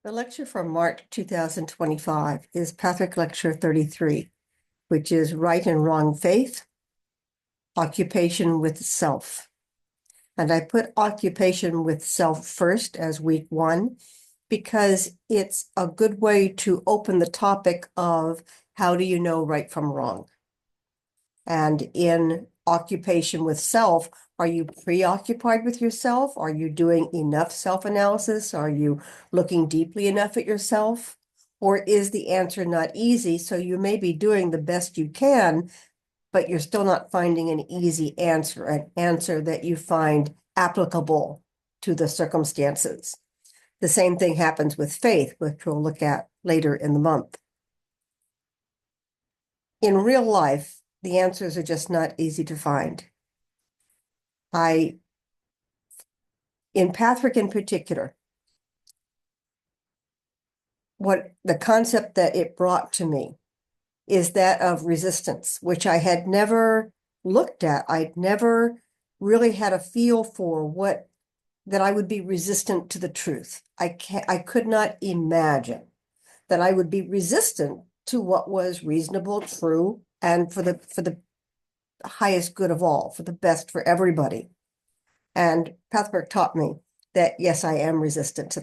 The lecture for March 2025 is Patrick Lecture 33, which is Right and Wrong Faith, Occupation with Self. And I put occupation with self first as week one because it's a good way to open the topic of how do you know right from wrong? And in occupation with self, are you preoccupied with yourself? Are you doing enough self-analysis? Are you looking deeply enough at yourself? Or is the answer not easy? So you may be doing the best you can, but you're still not finding an easy answer, an answer that you find applicable to the circumstances. The same thing happens with faith, which we'll look at later in the month. In real life, the answers are just not easy to find. In Patrick in particular, what the concept that it brought to me is that of resistance, which I had never looked at. I'd never really had a feel for that I would be resistant to the truth. I could not imagine that I would be resistant to what was reasonable, true, and for the highest good of all, for the best for everybody. And Patrick taught me that, yes, I am resistant to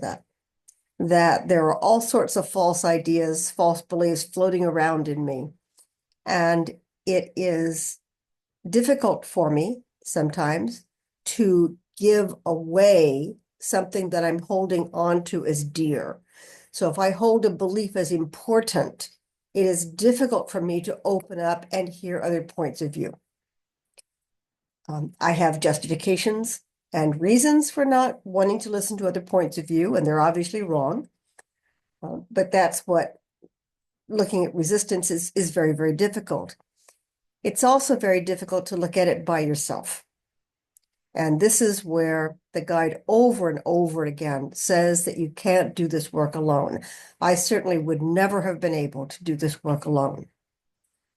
that there are all sorts of false ideas, false beliefs floating around in me. And it is difficult for me sometimes to give away something that I'm holding on to as dear. So if I hold a belief as important, it is difficult for me to open up and hear other points of view. I have justifications and reasons for not wanting to listen to other points of view, and they're obviously wrong. But that's what looking at resistance is very, very difficult. It's also very difficult to look at it by yourself. And this is where the guide over and over again says that you can't do this work alone. I certainly would never have been able to do this work alone.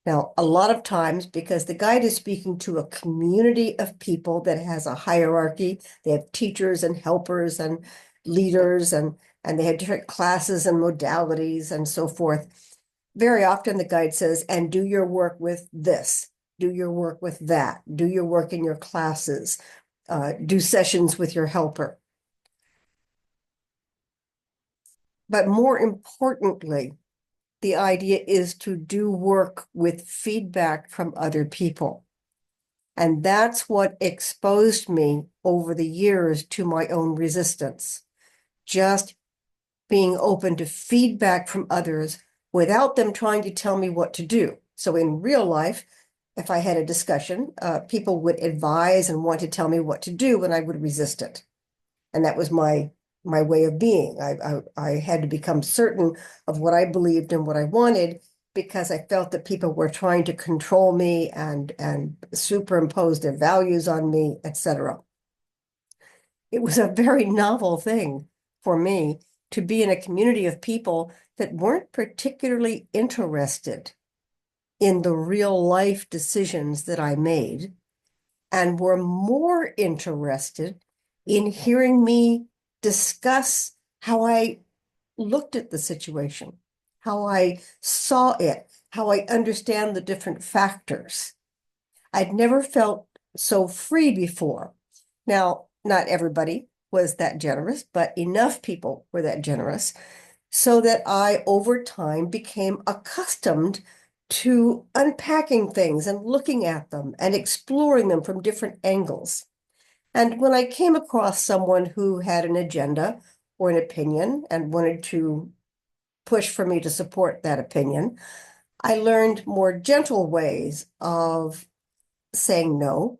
Now, a lot of times, because the guide is speaking to a community of people that has a hierarchy, they have teachers and helpers and leaders, and they have different classes and modalities and so forth. Very often the guide says, and do your work with this, do your work with that, do your work in your classes, do sessions with your helper. But more importantly, the idea is to do work with feedback from other people. And that's what exposed me over the years to my own resistance. Just being open to feedback from others without them trying to tell me what to do. So in real life, if I had a discussion, people would advise and want to tell me what to do, and I would resist it. And that was my way of being. I had to become certain of what I believed and what I wanted because I felt that people were trying to control me and superimpose their values on me, etc. It was a very novel thing for me to be in a community of people that weren't particularly interested in the real life decisions that I made and were more interested in hearing me discuss how I looked at the situation, how I saw it, how I understand the different factors. I'd never felt so free before. Now, not everybody was that generous, but enough people were that generous so that I, over time, became accustomed to unpacking things and looking at them and exploring them from different angles. And when I came across someone who had an agenda or an opinion and wanted to push for me to support that opinion, I learned more gentle ways of saying no,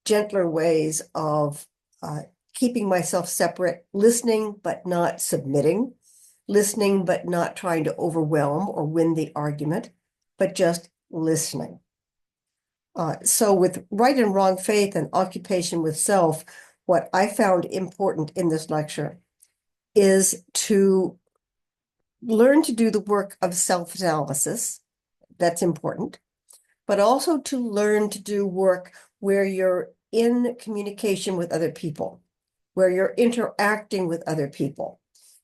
gentler ways of keeping myself separate, listening but not submitting, listening but not trying to overwhelm or win the argument, but just listening. So with right and wrong faith and occupation with self, what I found important in this lecture is to learn to do the work of self-analysis. That's important, but also to learn to do work where you're in communication with other people, where you're interacting with other people.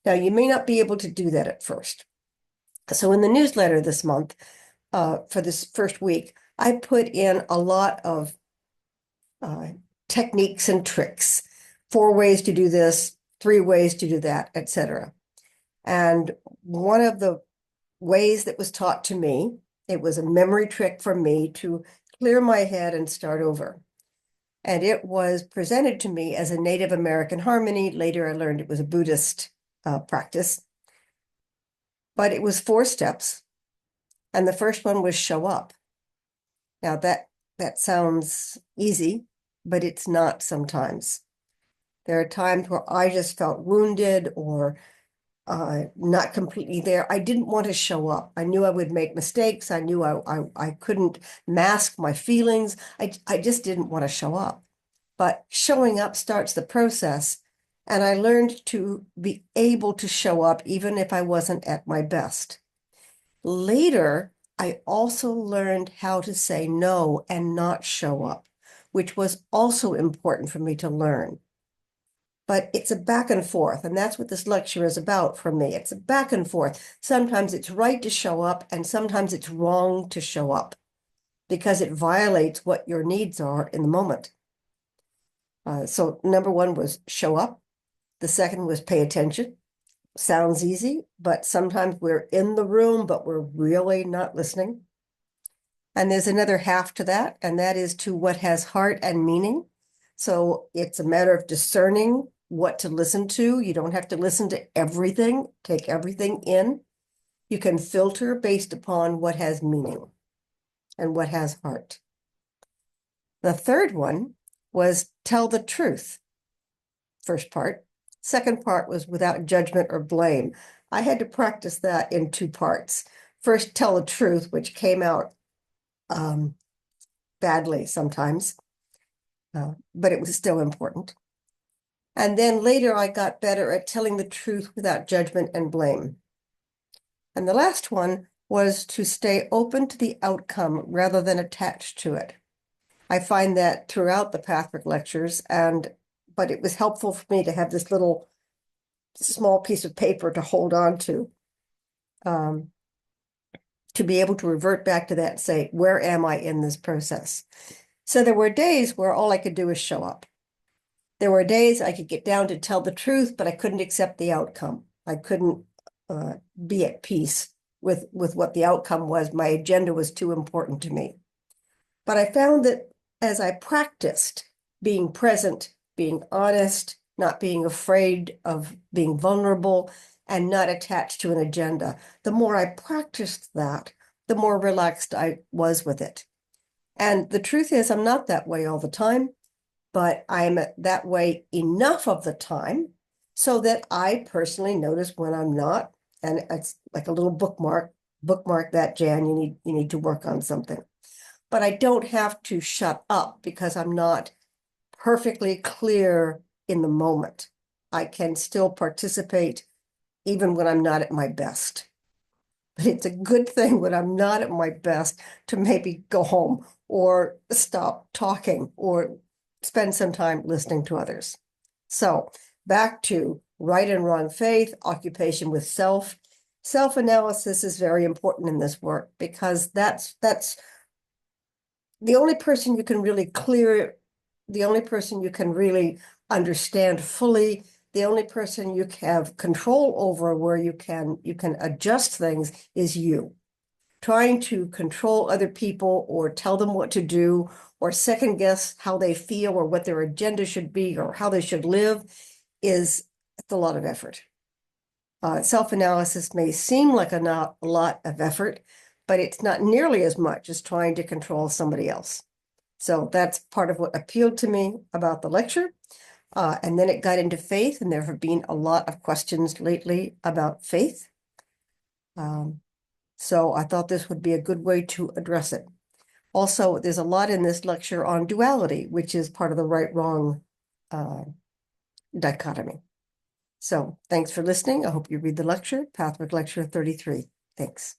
Now, you may not be able to do that at first. So in the newsletter this month, for this first week, I put in a lot of techniques and tricks, 4 ways to do this, 3 ways to do that, etc. And one of the ways that was taught to me, it was a memory trick for me to clear my head and start over. And it was presented to me as a Native American harmony. Later, I learned it was a Buddhist practice. But it was 4 steps. And the first one was show up. Now, that sounds easy, but it's not sometimes. There are times where I just felt wounded or not completely there. I didn't want to show up. I knew I would make mistakes. I knew I couldn't mask my feelings. I just didn't want to show up. But showing up starts the process. And I learned to be able to show up even if I wasn't at my best. Later, I also learned how to say no and not show up, which was also important for me to learn. But it's a back and forth, and that's what this lecture is about for me. It's a back and forth. Sometimes it's right to show up, and sometimes it's wrong to show up because it violates what your needs are in the moment. So number 1 was show up. The second was pay attention. Sounds easy, but sometimes we're in the room, but we're really not listening. And there's another half to that, and that is to what has heart and meaning. So it's a matter of discerning what to listen to. You don't have to listen to everything, take everything in. You can filter based upon what has meaning and what has heart. The third one was tell the truth. First part. Second part was without judgment or blame. I had to practice that in 2 parts. First, tell the truth, which came out badly sometimes, but it was still important. And then later I got better at telling the truth without judgment and blame. And the last one was to stay open to the outcome rather than attached to it. I find that throughout the Pathwork lectures, but it was helpful for me to have this little small piece of paper to hold on to be able to revert back to that and say, where am I in this process? So there were days where all I could do was show up. There were days I could get down to tell the truth, but I couldn't accept the outcome. I couldn't be at peace with what the outcome was. My agenda was too important to me. But I found that as I practiced being present, being honest, not being afraid of being vulnerable, and not attached to an agenda, the more I practiced that, the more relaxed I was with it. And the truth is, I'm not that way all the time, but I'm that way enough of the time so that I personally notice when I'm not. And it's like a little bookmark that, Jan, you need to work on something. But I don't have to shut up because I'm not perfectly clear in the moment. I can still participate even when I'm not at my best. But it's a good thing when I'm not at my best to maybe go home or stop talking or spend some time listening to others. So back to right and wrong faith, occupation with self. Self-analysis is very important in this work because that's the only person you can really clear, the only person you can really understand fully, the only person you have control over where you can adjust things is you. Trying to control other people or tell them what to do or second guess how they feel or what their agenda should be or how they should live is a lot of effort. Self-analysis may seem like a lot of effort, but it's not nearly as much as trying to control somebody else. So that's part of what appealed to me about the lecture. And then it got into faith, and there have been a lot of questions lately about faith. So I thought this would be a good way to address it. Also, there's a lot in this lecture on duality, which is part of the right-wrong dichotomy. So thanks for listening. I hope you read the lecture, Pathwork Lecture 33. Thanks.